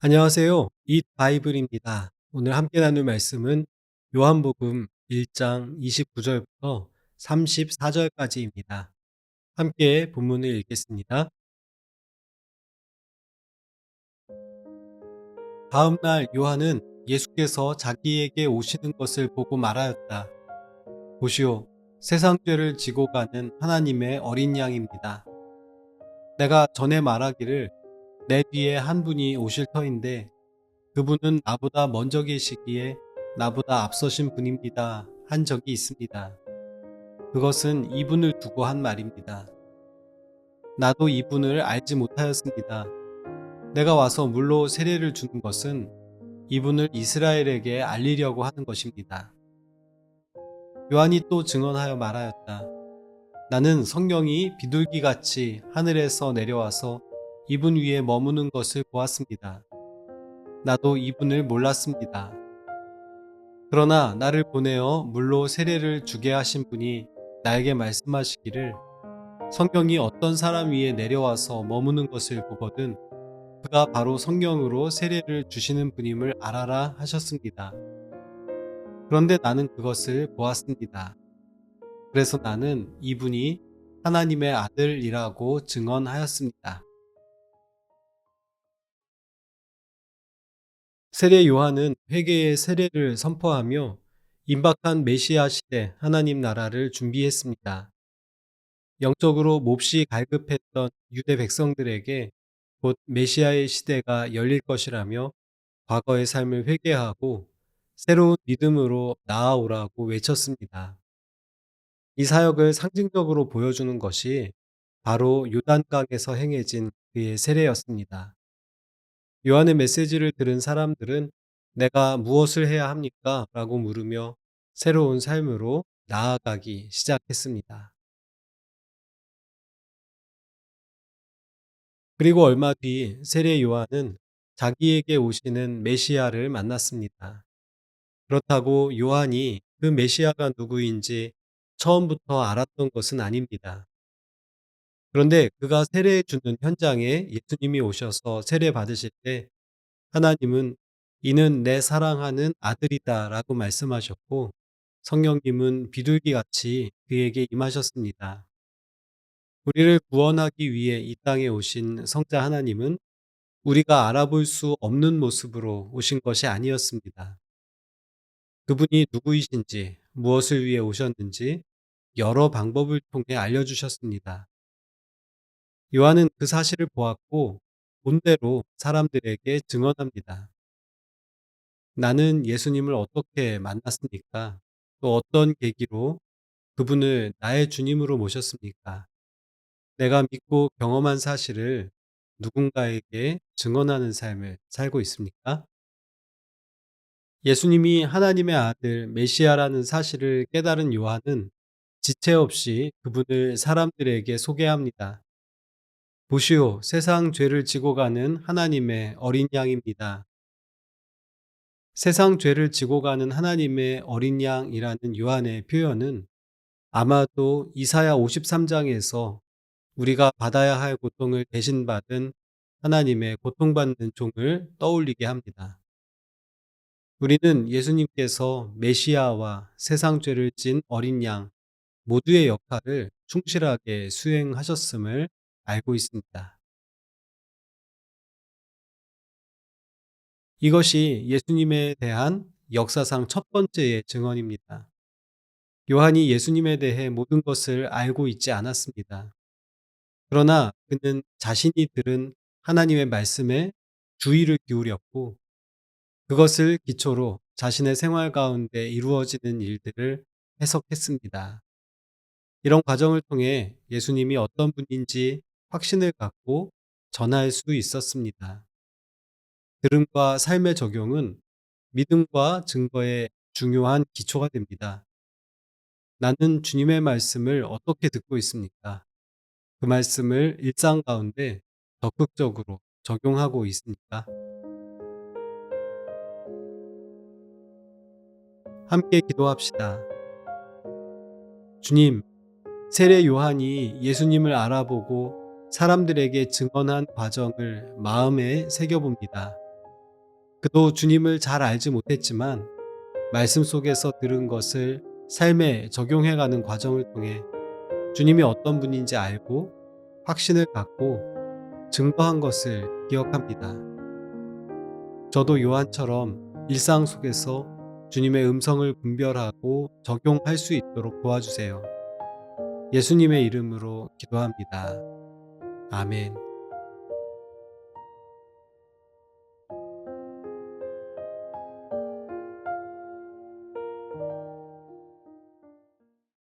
안녕하세요. 잇 바이블입니다. 오늘 함께 나눌 말씀은 요한복음 1장 29절부터 34절까지입니다. 함께 본문을 읽겠습니다. 다음 날 요한은 예수께서 자기에게 오시는 것을 보고 말하였다. 보시오, 세상 죄를 지고 가는 하나님의 어린 양입니다. 내가 전에 말하기를 내 뒤에 한 분이 오실 터인데 그분은 나보다 먼저 계시기에 나보다 앞서신 분입니다. 한 적이 있습니다. 그것은 이분을 두고 한 말입니다. 나도 이분을 알지 못하였습니다. 내가 와서 물로 세례를 주는 것은 이분을 이스라엘에게 알리려고 하는 것입니다. 요한이 또 증언하여 말하였다. 나는 성령이 비둘기같이 하늘에서 내려와서 이분 위에 머무는 것을 보았습니다. 나도 이분을 몰랐습니다. 그러나 나를 보내어 물로 세례를 주게 하신 분이 나에게 말씀하시기를 성령이 어떤 사람 위에 내려와서 머무는 것을 보거든 그가 바로 성령으로 세례를 주시는 분임을 알아라 하셨습니다. 그런데 나는 그것을 보았습니다. 그래서 나는 이분이 하나님의 아들이라고 증언하였습니다. 세례 요한은 회개의 세례를 선포하며 임박한 메시아 시대 하나님 나라를 준비했습니다. 영적으로 몹시 갈급했던 유대 백성들에게 곧 메시아의 시대가 열릴 것이라며 과거의 삶을 회개하고 새로운 믿음으로 나아오라고 외쳤습니다. 이 사역을 상징적으로 보여주는 것이 바로 요단강에서 행해진 그의 세례였습니다. 요한의 메시지를 들은 사람들은 내가 무엇을 해야 합니까? 라고 물으며 새로운 삶으로 나아가기 시작했습니다. 그리고 얼마 뒤 세례 요한은 자기에게 오시는 메시아를 만났습니다. 그렇다고 요한이 그 메시아가 누구인지 처음부터 알았던 것은 아닙니다. 그런데 그가 세례해 주는 현장에 예수님이 오셔서 세례 받으실 때 하나님은 이는 내 사랑하는 아들이다 라고 말씀하셨고 성령님은 비둘기같이 그에게 임하셨습니다. 우리를 구원하기 위해 이 땅에 오신 성자 하나님은 우리가 알아볼 수 없는 모습으로 오신 것이 아니었습니다. 그분이 누구이신지, 무엇을 위해 오셨는지 여러 방법을 통해 알려주셨습니다. 요한은 그 사실을 보았고 본대로 사람들에게 증언합니다. 나는 예수님을 어떻게 만났습니까? 또 어떤 계기로 그분을 나의 주님으로 모셨습니까? 내가 믿고 경험한 사실을 누군가에게 증언하는 삶을 살고 있습니까? 예수님이 하나님의 아들 메시아라는 사실을 깨달은 요한은 지체 없이 그분을 사람들에게 소개합니다. 보시오, 세상 죄를 지고 가는 하나님의 어린 양입니다. 세상 죄를 지고 가는 하나님의 어린 양이라는 요한의 표현은 아마도 이사야 53장에서 우리가 받아야 할 고통을 대신 받은 하나님의 고통받는 종을 떠올리게 합니다. 우리는 예수님께서 메시아와 세상 죄를 진 어린 양 모두의 역할을 충실하게 수행하셨음을 알고 있습니다. 이것이 예수님에 대한 역사상 첫 번째의 증언입니다. 요한이 예수님에 대해 모든 것을 알고 있지 않았습니다. 그러나 그는 자신이 들은 하나님의 말씀에 주의를 기울였고 그것을 기초로 자신의 생활 가운데 이루어지는 일들을 해석했습니다. 이런 과정을 통해 예수님이 어떤 분인지 확신을 갖고 전할 수 있었습니다. 들음과 삶의 적용은 믿음과 증거의 중요한 기초가 됩니다. 나는 주님의 말씀을 어떻게 듣고 있습니까? 그 말씀을 일상 가운데 적극적으로 적용하고 있습니까? 함께 기도합시다. 주님, 세례 요한이 예수님을 알아보고 사람들에게 증언한 과정을 마음에 새겨봅니다. 그도 주님을 잘 알지 못했지만 말씀 속에서 들은 것을 삶에 적용해가는 과정을 통해 주님이 어떤 분인지 알고 확신을 갖고 증거한 것을 기억합니다. 저도 요한처럼 일상 속에서 주님의 음성을 분별하고 적용할 수 있도록 도와주세요. 예수님의 이름으로 기도합니다. 아멘.